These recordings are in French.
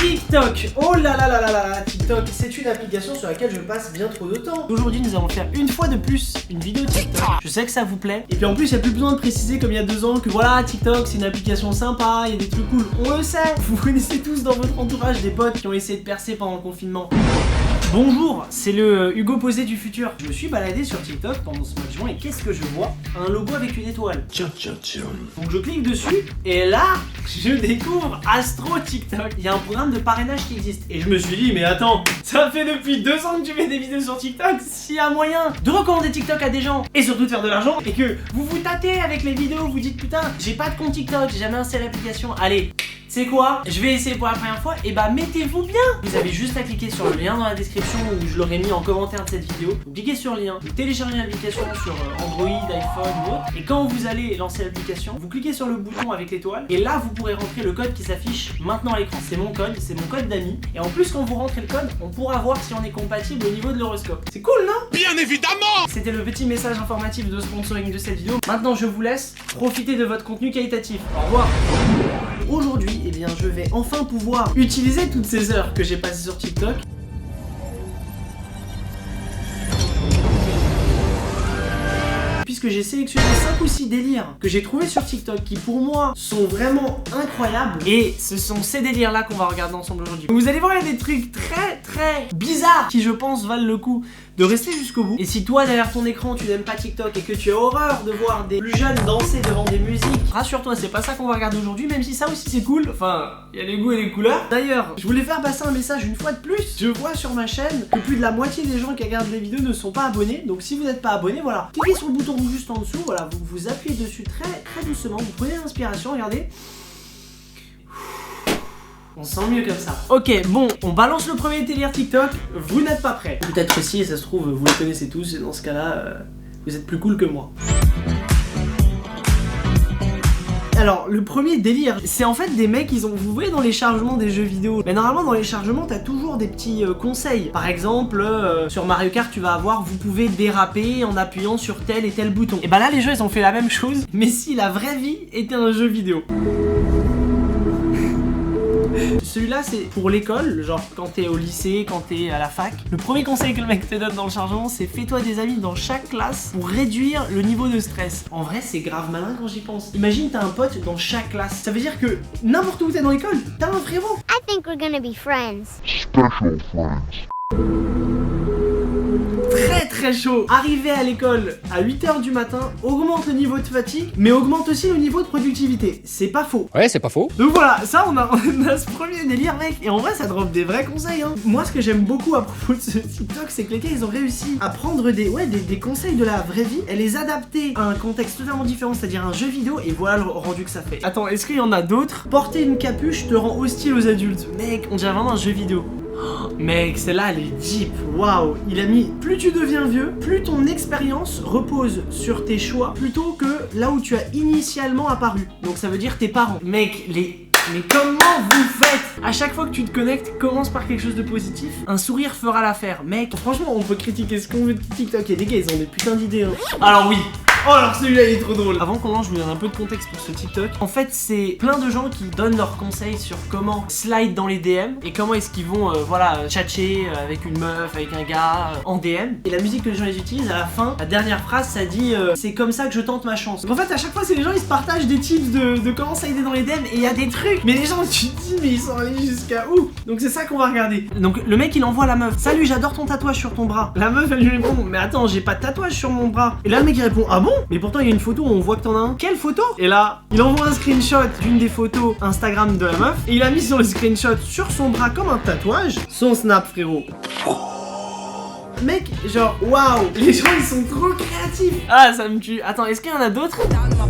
TikTok. Oh là là là là là, TikTok, c'est une application sur laquelle je passe bien trop de temps. Aujourd'hui, nous allons faire une fois de plus une vidéo TikTok. Je sais que ça vous plaît. Et puis en plus, il n'y a plus besoin de préciser comme il y a 2 ans que voilà, TikTok c'est une application sympa, il y a des trucs cool. On le sait. Vous connaissez tous dans votre entourage des potes qui ont essayé de percer pendant le confinement. Bonjour, c'est le Hugo Posé du futur. Je me suis baladé sur TikTok pendant ce mois de juin et qu'est-ce que je vois? Un logo avec une étoile. Donc je clique dessus et là, je découvre Astro TikTok. Il y a un programme de parrainage qui existe. Et je me suis dit, mais attends, ça fait depuis 2 ans que tu fais des vidéos sur TikTok. S'il y a moyen de recommander TikTok à des gens et surtout de faire de l'argent et que vous vous tâtez avec les vidéos, vous dites putain, j'ai pas de compte TikTok, j'ai jamais installé l'application. Allez, c'est quoi? Je vais essayer pour la première fois. Et bah mettez-vous bien. Vous avez juste à cliquer sur le lien dans la description où je l'aurai mis en commentaire de cette vidéo. Vous cliquez sur le lien, vous téléchargez l'application sur Android, iPhone ou autre. Et quand vous allez lancer l'application, vous cliquez sur le bouton avec l'étoile. Et là vous pourrez rentrer le code qui s'affiche maintenant à l'écran. C'est mon code d'ami. Et en plus quand vous rentrez le code, on pourra voir si on est compatible au niveau de l'horoscope. C'est cool non? Bien évidemment! C'était le petit message informatif de sponsoring de cette vidéo. Maintenant je vous laisse profiter de votre contenu qualitatif. Au revoir. Aujourd'hui, eh bien, je vais enfin pouvoir utiliser toutes ces heures que j'ai passées sur TikTok. Puisque j'ai sélectionné 5 ou 6 délires que j'ai trouvés sur TikTok qui pour moi sont vraiment incroyables. Et ce sont ces délires là qu'on va regarder ensemble aujourd'hui. Vous allez voir, il y a des trucs très bizarres qui je pense valent le coup de rester jusqu'au bout. Et si toi derrière ton écran tu n'aimes pas TikTok et que tu as horreur de voir des plus jeunes danser devant des musiques, rassure-toi, c'est pas ça qu'on va regarder aujourd'hui, même si ça aussi c'est cool. Enfin, il y a les goûts et les couleurs. D'ailleurs, je voulais faire passer un message une fois de plus. Je vois sur ma chaîne que plus de la moitié des gens qui regardent les vidéos ne sont pas abonnés. Donc si vous n'êtes pas abonné, voilà, cliquez sur le bouton rouge juste en dessous, voilà, vous appuyez dessus très doucement, vous prenez l'inspiration, regardez. On sent mieux comme ça. Ok, bon, on balance le premier délire TikTok. Vous n'êtes pas prêts. Peut-être si, ça se trouve, vous le connaissez tous. Et dans ce cas-là, vous êtes plus cool que moi. Alors, le premier délire, c'est en fait des mecs, vous voyez dans les chargements des jeux vidéo, mais normalement dans les chargements, t'as toujours des petits conseils. Par exemple, sur Mario Kart, tu vas avoir, vous pouvez déraper en appuyant sur tel et tel bouton. Et bah là, les jeux, ils ont fait la même chose, mais si la vraie vie était un jeu vidéo. Celui-là c'est pour l'école, genre quand t'es au lycée, quand t'es à la fac. Le premier conseil que le mec te donne dans le chargement, c'est fais-toi des amis dans chaque classe pour réduire le niveau de stress. En vrai c'est grave malin quand j'y pense. Imagine t'as un pote dans chaque classe. Ça veut dire que n'importe où t'es dans l'école, t'as un frérot. I think we're gonna be friends. Special friends. Très chaud. Arriver à l'école à 8h du matin augmente le niveau de fatigue, mais augmente aussi le niveau de productivité. C'est pas faux. Ouais, c'est pas faux. Donc voilà, ça on a ce premier délire mec. Et en vrai ça drop des vrais conseils hein. Moi ce que j'aime beaucoup à propos de ce TikTok, c'est que les gars ils ont réussi à prendre des conseils de la vraie vie et les adapter à un contexte totalement différent, c'est-à-dire un jeu vidéo, et voilà le rendu que ça fait. Attends, est-ce qu'il y en a d'autres? Porter une capuche te rend hostile aux adultes. Mec, on dirait vraiment un jeu vidéo. Mec, celle-là elle est deep, waouh. Il a mis, plus tu deviens vieux, plus ton expérience repose sur tes choix plutôt que là où tu as initialement apparu. Donc ça veut dire tes parents. Mec, mais comment vous faites? À chaque fois que tu te connectes, commence par quelque chose de positif. Un sourire fera l'affaire. Mec, franchement, on peut critiquer ce qu'on veut de TikTok et les gars, ils ont des putains d'idées hein. Alors oui. Oh alors celui-là il est trop drôle. Avant qu'on lance, je vous donne un peu de contexte pour ce TikTok. En fait c'est plein de gens qui donnent leurs conseils sur comment slide dans les DM et comment est-ce qu'ils vont tchatcher avec une meuf, avec un gars en DM. Et la musique que les gens les utilisent, à la fin, la dernière phrase ça dit c'est comme ça que je tente ma chance. Donc en fait à chaque fois c'est les gens ils se partagent des tips de comment slider dans les DM et il y a des trucs. Mais les gens tu te dis mais ils sont allés jusqu'à où? Donc c'est ça qu'on va regarder. Donc le mec il envoie la meuf: salut, j'adore ton tatouage sur ton bras. La meuf elle lui répond: mais attends, j'ai pas de tatouage sur mon bras. Et là le mec il répond: ah bon? Mais pourtant il y a une photo où on voit que t'en as un. Quelle photo? Et là il envoie un screenshot d'une des photos Instagram de la meuf et il a mis sur le screenshot sur son bras comme un tatouage son snap frérot. Mec, genre waouh, les gens ils sont trop créatifs. Ah ça me tue. Attends, est-ce qu'il y en a d'autres? Ah non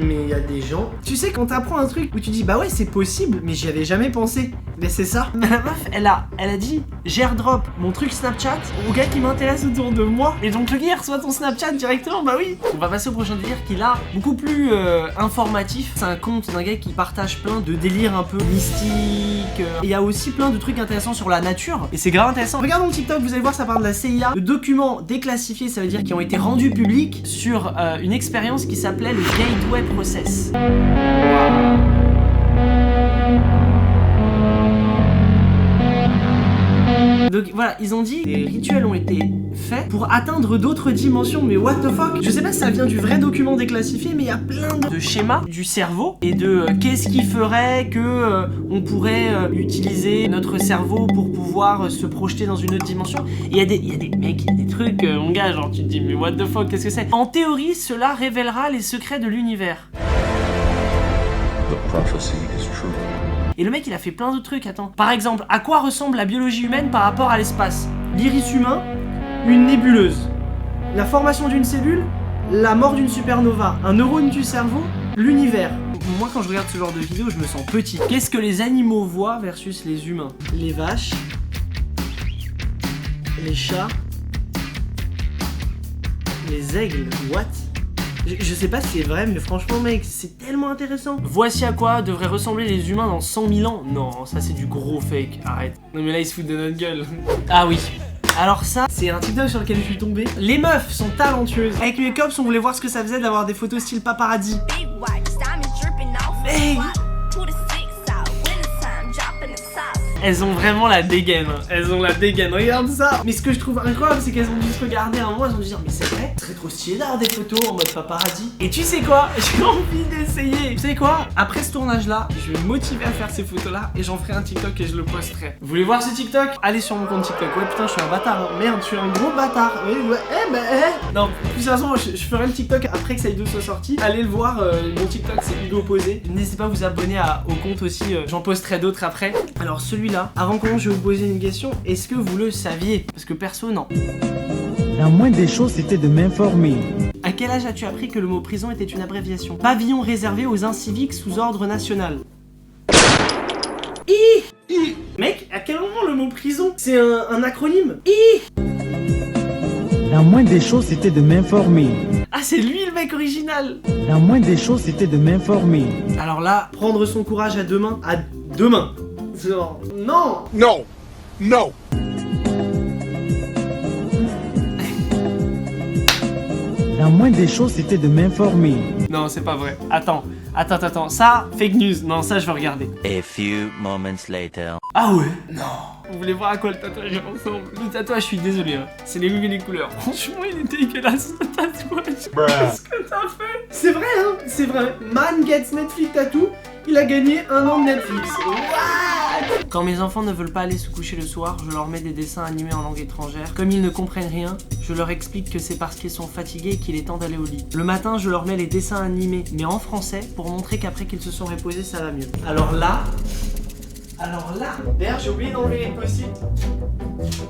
mais il y a des gens. Tu sais quand t'apprends un truc où tu dis bah ouais c'est possible mais j'y avais jamais pensé. Mais c'est ça. Mais la meuf elle a dit j'airdrop mon truc Snapchat au gars qui m'intéresse autour de moi. Et donc le gars il reçoit ton Snapchat directement. Bah oui. On va passer au prochain délire qui est là beaucoup plus informatif. C'est un compte d'un gars qui partage plein de délires un peu mystiques. Il y a aussi plein de trucs intéressants sur la nature. Et c'est grave intéressant. Regardons le TikTok, vous allez voir ça parle de la CIA. De documents déclassifiés, ça veut dire qui ont été rendus publics sur une expérience qui s'appelait le gateway process. Donc voilà, ils ont dit des rituels ont été faits pour atteindre d'autres dimensions, mais what the fuck? Je sais pas si ça vient du vrai document déclassifié, mais il y a plein de schémas du cerveau et de qu'est-ce qui ferait que on pourrait utiliser notre cerveau pour pouvoir se projeter dans une autre dimension. Et il y a des mecs, il y a des trucs, mon gars, genre tu te dis mais what the fuck, qu'est-ce que c'est? En théorie, cela révélera les secrets de l'univers. The prophecy is true. Et le mec il a fait plein d'autres trucs, attends. Par exemple, à quoi ressemble la biologie humaine par rapport à l'espace? L'iris humain, une nébuleuse, la formation d'une cellule, la mort d'une supernova, un neurone du cerveau, l'univers. Moi quand je regarde ce genre de vidéo je me sens petit. Qu'est-ce que les animaux voient versus les humains? Les vaches, les chats, les aigles, what? Je sais pas si c'est vrai, mais franchement, mec, c'est tellement intéressant. Voici à quoi devraient ressembler les humains dans 100 000 ans. Non, ça c'est du gros fake, arrête. Non mais là, ils se foutent de notre gueule. Ah oui. Alors ça, c'est un TikTok sur lequel je suis tombé. Les meufs sont talentueuses. Avec mes cops, on voulait voir ce que ça faisait d'avoir des photos style paparazzi. Hey, elles ont vraiment la dégaine, elles ont la dégaine, regarde ça. Mais ce que je trouve incroyable, c'est qu'elles ont dû se regarder un moment, elles ont dû dire mais c'est vrai, ce serait trop stylé d'avoir des photos en mode paparazzi. Et tu sais quoi, j'ai envie d'essayer. Tu sais quoi, après ce tournage là, je vais me motiver à faire ces photos là et j'en ferai un TikTok et je le posterai. Vous voulez voir ce TikTok? Allez sur mon compte TikTok. Ouais putain, je suis un bâtard, hein. Merde, je suis un gros bâtard. Ouais. Non, de toute façon, je ferai le TikTok après que ça soit sorti. Allez le voir, mon TikTok c'est Hugo Posé. N'hésitez pas à vous abonner au compte aussi, j'en posterai d'autres après. Alors celui-là, avant qu'on je vais vous poser une question, est-ce que vous le saviez? Parce que perso, non. La moindre des choses, c'était de m'informer. À quel âge as-tu appris que le mot prison était une abréviation? Pavillon réservé aux inciviques sous ordre national. Mec, à quel moment le mot prison? C'est un acronyme? La moindre des choses, c'était de m'informer. Ah, c'est lui le mec original. La moindre des choses, c'était de m'informer. Alors là, prendre son courage à deux mains. À deux mains. Genre, non. No! No! La moindre des choses, c'était de m'informer. Non, c'est pas vrai. Attends. Ça, fake news. Non, ça, je vais regarder. A few moments later. Ah ouais? Non. Vous voulez voir à quoi le tatouage ressemble? Le tatouage, je suis désolé, hein. C'est les goûts et les couleurs. Franchement, il est dégueulasse, ce tatouage. Qu'est-ce que t'as fait? C'est vrai, hein. C'est vrai. Man gets Netflix tattoo. Il a gagné 1 an de Netflix. What? Quand mes enfants ne veulent pas aller se coucher le soir, je leur mets des dessins animés en langue étrangère. Comme ils ne comprennent rien, je leur explique que c'est parce qu'ils sont fatigués et qu'il est temps d'aller au lit. Le matin, je leur mets les dessins animés, mais en français, pour montrer qu'après qu'ils se sont reposés, ça va mieux. Alors là... D'ailleurs, j'ai oublié d'enlever les post-it.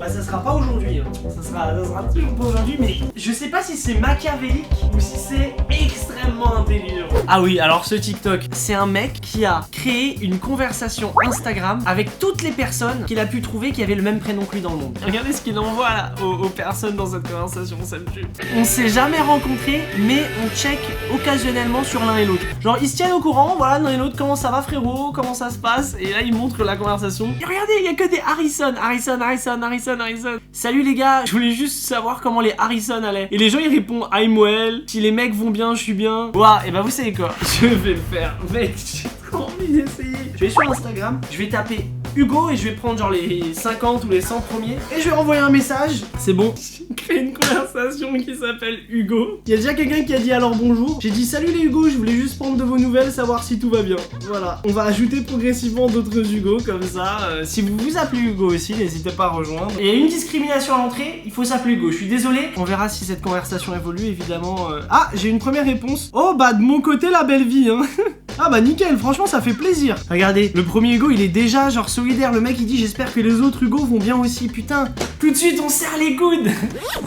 Bah, ça sera pas aujourd'hui, hein. Ça sera toujours pas aujourd'hui, mais je sais pas si c'est machiavélique ou si c'est extrêmement intelligent. Ah oui, alors ce TikTok, c'est un mec qui a créé une conversation Instagram avec toutes les personnes qu'il a pu trouver qui avaient le même prénom que lui dans le monde. Regardez ce qu'il envoie là aux personnes dans cette conversation, ça me tue. On s'est jamais rencontrés, mais on check occasionnellement sur l'un et l'autre. Genre, ils se tiennent au courant, voilà, l'un et l'autre, comment ça va frérot, comment ça se passe, et là, ils montrent la conversation. Et regardez, il y a que des Harrison. Salut les gars, je voulais juste savoir comment les Harrison allaient. Et les gens ils répondent I'm well. Si les mecs vont bien, je suis bien. Ouah, et bah vous savez quoi, je vais le faire. Mec, j'ai trop envie d'essayer. Je vais sur Instagram, je vais taper Hugo et je vais prendre genre les 50 ou les 100 premiers et je vais envoyer un message. C'est bon, j'ai créé une conversation qui s'appelle Hugo. Il y a déjà quelqu'un qui a dit alors bonjour. J'ai dit salut les Hugo, je voulais juste prendre de vos nouvelles, savoir si tout va bien. Voilà, on va ajouter progressivement d'autres Hugo comme ça. Si vous vous appelez Hugo aussi, n'hésitez pas à rejoindre. Et il y a une discrimination à l'entrée, il faut s'appeler Hugo, je suis désolé. On verra si cette conversation évolue évidemment. Ah, j'ai une première réponse. Oh bah de mon côté la belle vie hein. Ah bah nickel, franchement ça fait plaisir. Regardez, le premier Hugo il est déjà genre solidaire. Le mec il dit j'espère que les autres Hugo vont bien aussi. Putain, tout de suite on serre les coudes.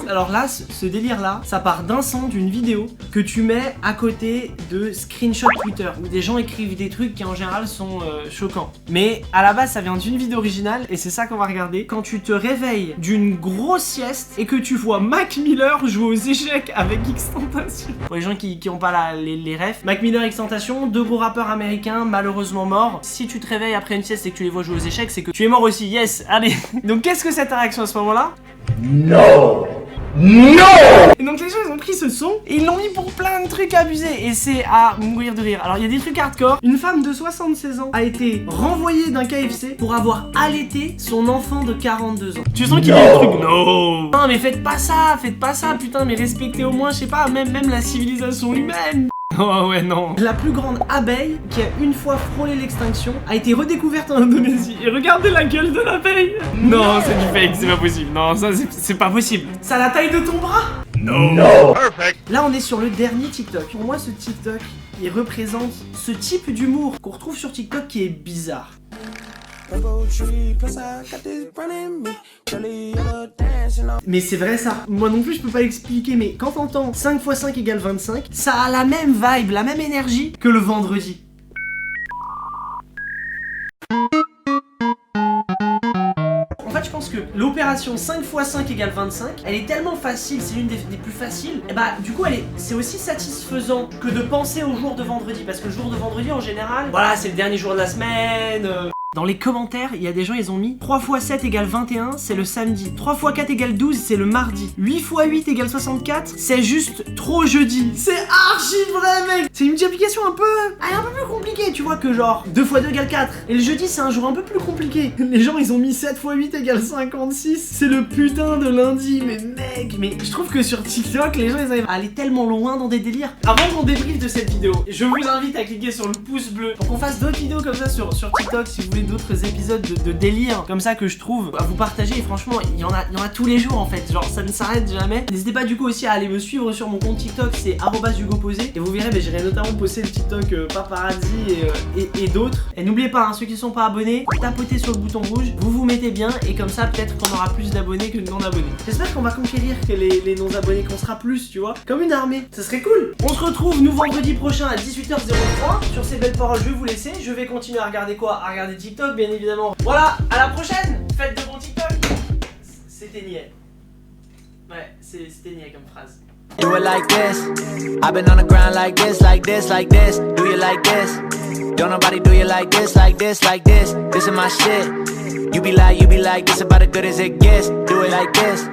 Alors là, ce délire là, ça part d'un son d'une vidéo que tu mets à côté de screenshots Twitter où des gens écrivent des trucs qui en général sont choquants. Mais à la base ça vient d'une vidéo originale et c'est ça qu'on va regarder. Quand tu te réveilles d'une grosse sieste et que tu vois Mac Miller jouer aux échecs avec XXXTentacion. Pour les gens qui ont pas les refs, Mac Miller XXXTentacion, deux gros rappeurs américains malheureusement morts. Si tu te réveilles après une sieste et que tu les vois jouer aux échecs, c'est que tu es mort aussi. Yes, allez. Donc qu'est-ce que cette réaction à ce moment-là? No! Et donc les gens ils ont pris ce son et ils l'ont mis pour plein de trucs abusés et c'est à mourir de rire. Alors il y a des trucs hardcore. Une femme de 76 ans a été renvoyée d'un KFC pour avoir allaité son enfant de 42 ans. Tu sens qu'il y a des trucs. Non mais faites pas ça, putain, mais respectez au moins, je sais pas, même la civilisation humaine. Oh ouais non. La plus grande abeille qui a une fois frôlé l'extinction a été redécouverte en Indonésie. Et regardez la gueule de l'abeille. Non, c'est du fake, c'est pas possible. Non, ça c'est pas possible. Ça a la taille de ton bras. Non. Perfect. Là on est sur le dernier TikTok. Pour moi ce TikTok, il représente ce type d'humour qu'on retrouve sur TikTok qui est bizarre. Mais c'est vrai ça, moi non plus je peux pas l'expliquer, mais quand t'entends 5 x 5 égale 25, ça a la même vibe, la même énergie que le vendredi. En fait je pense que l'opération 5 x 5 égale 25, elle est tellement facile, c'est l'une des plus faciles, et bah du coup c'est aussi satisfaisant que de penser au jour de vendredi, parce que le jour de vendredi en général, voilà c'est le dernier jour de la semaine. Dans les commentaires, il y a des gens, ils ont mis 3 x 7 égale 21, c'est le samedi. 3 x 4 égale 12, c'est le mardi. 8 x 8 égale 64, c'est juste trop jeudi. C'est archi vrai, mec. C'est une multiplication un peu plus compliquée, tu vois, que genre 2 x 2 égale 4. Et le jeudi, c'est un jour un peu plus compliqué. Les gens, ils ont mis 7 x 8 égale 56. C'est le putain de lundi. Mais mec, mais je trouve que sur TikTok, les gens, ils arrivent à aller tellement loin dans des délires. Avant qu'on débriefe de cette vidéo, je vous invite à cliquer sur le pouce bleu pour qu'on fasse d'autres vidéos comme ça sur TikTok si vous voulez d'autres épisodes de délire comme ça que je trouve à vous partager. Et franchement il y en a tous les jours en fait, genre ça ne s'arrête jamais. N'hésitez pas du coup aussi à aller me suivre sur mon compte TikTok, c'est @HugoPosé, et vous verrez j'irai notamment poster le TikTok paparazzi et d'autres. Et n'oubliez pas ceux qui ne sont pas abonnés, tapotez sur le bouton rouge, vous mettez bien, et comme ça peut-être qu'on aura plus d'abonnés que de non abonnés. J'espère qu'on va conquérir que les non abonnés, qu'on sera plus, tu vois, comme une armée, ça serait cool. On se retrouve nous vendredi prochain à 18h03. Sur ces belles paroles je vais vous laisser, je vais continuer à regarder quoi, à regarder TikTok bien évidemment. Voilà, à la prochaine. Faites de bons TikTok. C'était niais. Ouais, c'était niais comme phrase. Do it like this. I've been on the ground like this, like this, like this. Do you like this? Don't nobody do you like this, like this, like this. This is my shit. You be like, this about as good as it gets. Do it like this.